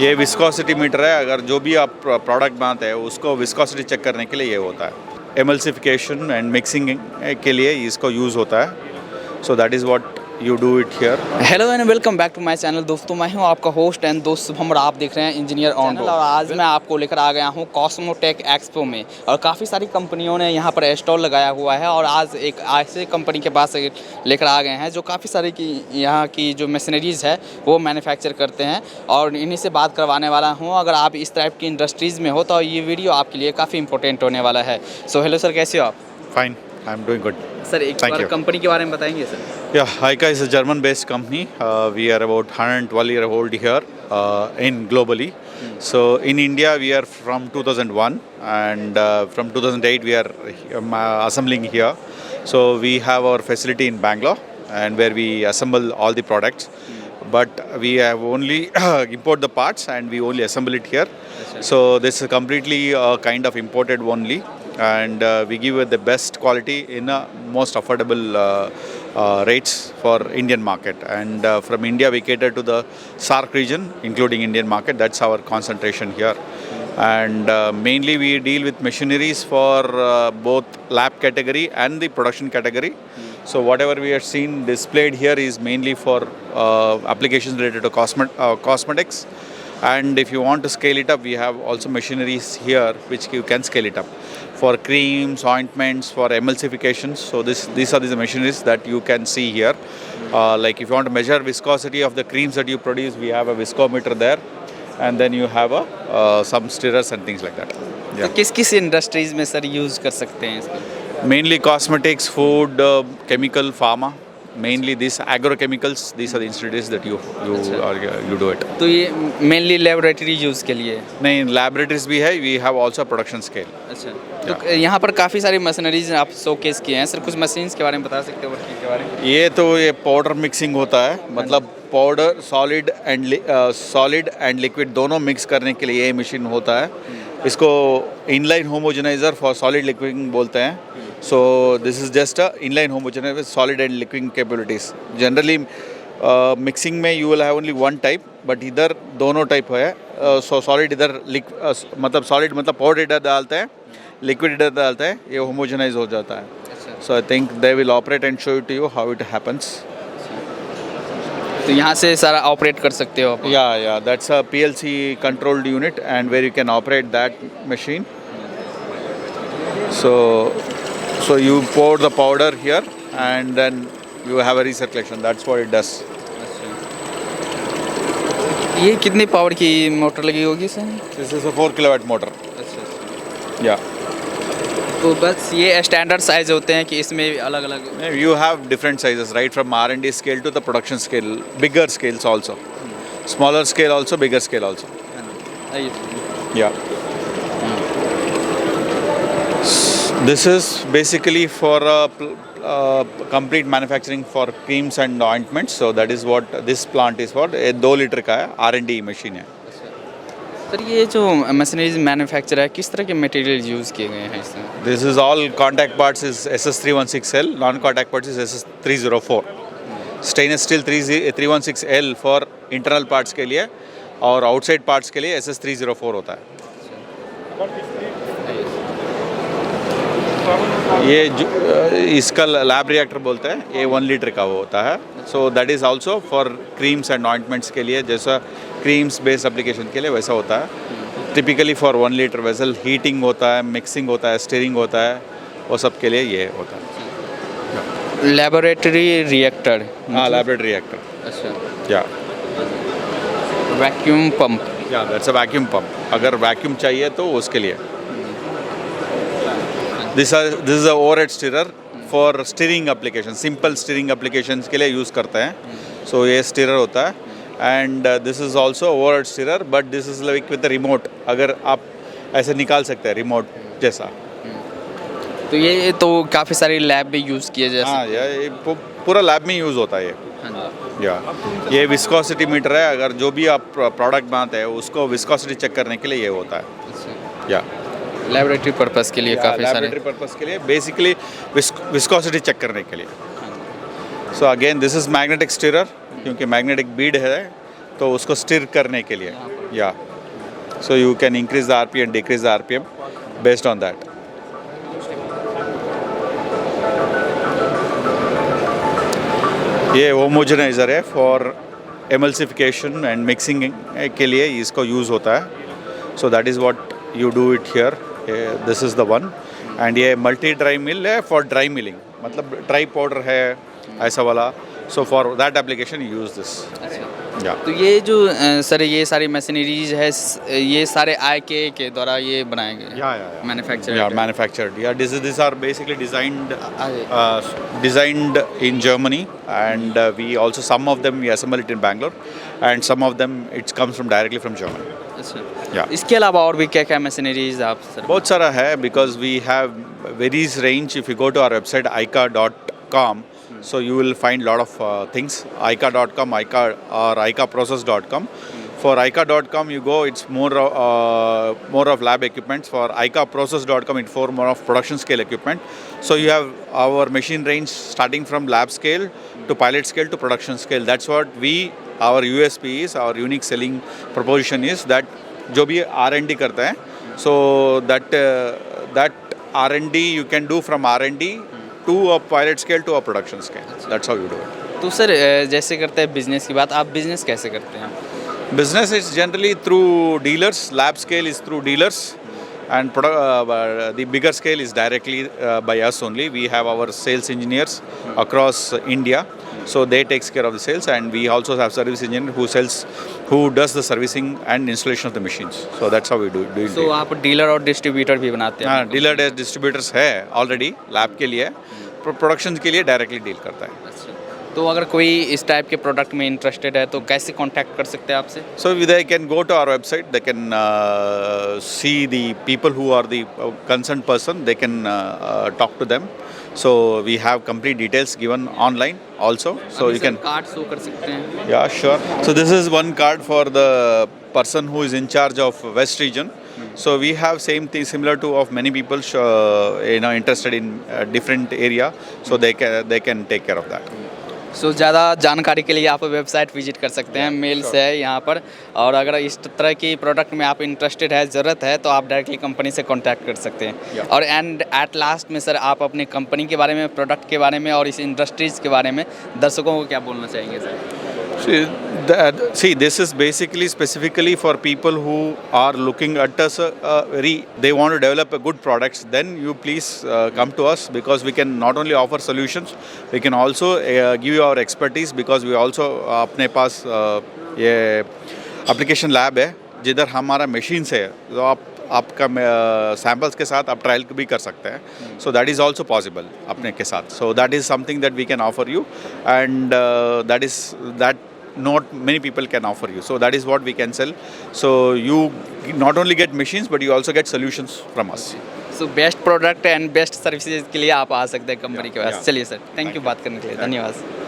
ये viscosity metre है। अगर जो भी आप प्रोडक्ट बनाते हैं उसको विस्कोसिटी चेक करने के लिए ये होता है। एमल्सिफिकेशन एंड मिक्सिंग के लिए इसको यूज़ होता है। So that is what you do it here. Hello and welcome back to my channel. दोस्तों मैं हूं आपका होस्ट एंड दोस्त शुभम और आप देख रहे हैं इंजीनियर ऑन बोर्ड। और आज मैं आपको लेकर आ गया हूं कॉस्मोटेक एक्सपो में और काफ़ी सारी कंपनियों ने यहां पर स्टॉल लगाया हुआ है और आज एक ऐसे कंपनी के पास लेकर आ गए हैं जो काफ़ी सारी की यहाँ की जो मशीनरीज़ है वो मैन्युफैक्चर करते हैं और इन्हीं से बात करवाने वाला हूँ। अगर आप इस टाइप की इंडस्ट्रीज़ में हो तो ये वीडियो आपके लिए काफ़ी इंपॉर्टेंट होने वाला है। सो हेलो सर, कैसे हो आप? Fine, I am doing good. Sir एक बार कंपनी के बारे में बताएंगे sir? Yeah, Haika is a German-based company. We are about 112 year old here in globally. So in India we are from 2001 and from 2008 we are assembling here. So we have our facility in Bangalore and where we assemble all the products. But we have only import the parts and we only assemble it here. So this is completely kind of imported only. And we give the best quality in a most affordable rates for Indian market. And from India we cater to the SAARC region, including Indian market. That's our concentration here. And mainly we deal with machineries for both lab category and the production category. So whatever we are seen displayed here is mainly for applications related to cosmetics. And if you want to scale it up, we have also machineries here which you can scale it up for creams, ointments, for emulsifications. So these are the machineries that you can see here. Like if you want to measure viscosity of the creams that you produce, we have a viscometer there, and then you have some stirrers and things like that. तो किस industries में sir use कर सकते हैं इसको? Mainly cosmetics, food, chemical, pharma. Mainly these agrochemicals. These are the industries that you do it. तो ये mainly laboratory use के लिए? नहीं, laboratories भी है. We have also production scale. अच्छा, तो यहाँ पर काफ़ी सारी मशीनरीज आप शोकेस किए हैं सर। कुछ मशीन्स के बारे में बता सकते हो वर्किंग के बारे में? ये पाउडर मिक्सिंग होता है, मतलब पाउडर सॉलिड एंड लिक्विड दोनों मिक्स करने के लिए ये मशीन होता है। इसको इनलाइन होमोजेनाइजर फॉर सॉलिड लिक्विडिंग बोलते हैं। So this is just a inline homogenizer with solid and liquid capabilities. Generally mixing में you will have only one type, but इधर दोनों type है। So solid इधर मतलब solid मतलब powder इधर डालते हैं, liquid इधर डालते हैं, ये homogenize हो जाता है। So I think they will operate and show it to you how it happens. तो यहाँ से सारा ऑपरेट कर सकते हो आप? Yeah, that's a PLC controlled unit and where you can operate that machine. So you pour the powder here and then you have a recirculation. That's what it does. ये कितनी पावर की motor लगी होगी sir? This is a 4 kilowatt motor. अच्छा। Yeah. तो बस ये standard size होते हैं कि इसमें अलग अलग? You have different sizes, right from R&D scale to the production scale, bigger scales also, smaller scale also, bigger scale also. Yeah. This is basically for complete manufacturing for creams and ointments. So that is what this plant is for. ये 2 litre का है, R&D machine है। Sir ये जो machineries manufacture है किस तरह के मटेरियल यूज़ किए गए हैं इसमें? This is all contact parts is SS316L, non-contact parts is SS304. Stainless steel 316L for internal parts के लिए और outside parts के लिए SS304 होता है। ये इसका लैब रिएक्टर बोलते हैं, ये 1 लीटर का वो होता है। So that is also for creams and ointments के लिए, जैसा क्रीम्स बेस्ड एप्लीकेशन के लिए वैसा होता है। Typically for 1 litre vessel heating होता है, मिक्सिंग होता है, स्टीरिंग होता है, वो सब के लिए ये होता है। Laboratory reactor? हाँ, लेबोरेटरी रिएक्टर। अच्छा। या वैक्यूम पंप? या दैट्स अ वैक्यूम पंप। अगर वैक्यूम चाहिए तो उसके लिए। This is a overhead stirrer for stirring applications, simple stirring applications के लिए यूज़ करते हैं। So ये stirrer होता है and this is also overhead stirrer, but this is like with the remote. अगर आप ऐसे निकाल सकते हैं remote जैसा। तो ये तो काफ़ी सारी लैब में यूज़ किए जा सकते हैं। हाँ, ये पूरा लैब में यूज़ होता है ये। या ये विस्कोसिटी मीटर है। अगर जो भी आप प्रोडक्ट बनाते हैं उसको विस्कोसिटी चेक करने के लिए ये होता है। या लैबोरेटरी पर्पस के लिए काफ़ी सारे लैबोरेटरी पर्पस के लिए बेसिकली विस्कोसिटी चेक करने के लिए। So again this is magnetic stirrer, क्योंकि मैग्नेटिक बीड है तो उसको स्टिर करने के लिए। Yeah. So you can increase the RPM, decrease the RPM based on that. ये होमोजेनाइजर है फॉर एमल्सिफिकेशन एंड मिक्सिंग के लिए इसको यूज़ होता है. So that is what you do it here. This is the one. And ये multi dry मिल है for dry milling, मतलब ड्राई पाउडर है ऐसा वाला. So for that application you use this. या तो ये जो सर ये सारी मशीनरीज है ये सारे IKA के द्वारा ये बनाए गए yeah. Manufacture. Yeah, manufactured. Yeah, these are basically designed in Germany, and we also some of them we assemble it in Bangalore, and some of them it comes from directly from Germany. अच्छा. Yeah. इसके अलावा और भी क्या क्या machineries आप sir? बहुत सारा है because we have varies range. If you go to our website IKA.com, so you will find lot of things. IKA.com, IKA or IKAprocess.com. For IKA.com you go, it's more of lab equipments. For IKAprocess.com it's more of production scale equipment. So you have our machine range starting from lab scale to pilot scale to production scale. That's what our USP is, our unique selling proposition is that जो भी R&D करता है, so that R&D you can do from R&D to a pilot scale to a production scale. That's how you do it. तो sir जैसे करते हैं business की बात, आप बिजनेस कैसे करते हैं? Business is generally through dealers. Lab scale is through dealers, and the bigger scale is directly by us only. We have our sales engineers across India, so they takes care of the sales, and we also have service engineer who does the servicing and installation of the machines. So that's how we do it. तो आप dealer और distributor भी बनाते हैं? हाँ, dealer distributors है already lab के लिए, प्रोडक्शन के लिए डायरेक्टली डील करता है. अच्छा. तो अगर कोई इस टाइप के प्रोडक्ट में इंटरेस्टेड है तो कैसे कांटेक्ट कर सकते हैं आपसे? So they can go to our website. They can see the people who are the concerned person. They can talk to them. So we have complete details given online also. So you can card show कर सकते हैं? Yeah, sure. So this is one card for the person who is in charge of West region. So we have same thing similar to of many people interested in different area. So they can take care of that. सो ज़्यादा जानकारी के लिए आप website visit कर सकते हैं. Mails है यहाँ पर, और अगर इस तरह की प्रोडक्ट में आप इंटरेस्टेड है, ज़रूरत है, तो आप डायरेक्टली कंपनी से कांटेक्ट कर सकते हैं. और एंड एट लास्ट में सर आप अपनी कंपनी के बारे में, प्रोडक्ट के बारे में और इस इंडस्ट्रीज़ के बारे में दर्शकों को क्या बोलना चाहेंगे sir? See, this is basically specifically for people who are looking at us they want to develop a good products. Then you please come to us, because we can not only offer solutions, we can also give you our expertise, because we also अपने पास ये application lab है जिधर हमारा machines है, तो आपका samples के साथ आप ट्रायल भी कर सकते हैं. So that is also possible अपने के साथ. So that is something that we can offer you, and that not many people can offer you. So that is what we can sell. So you not only get machines, but you also get solutions from us. So best product and best services के लिए आप आ सकते हैं company के पास. चलिए sir, thank you बात करने के लिए. धन्यवाद.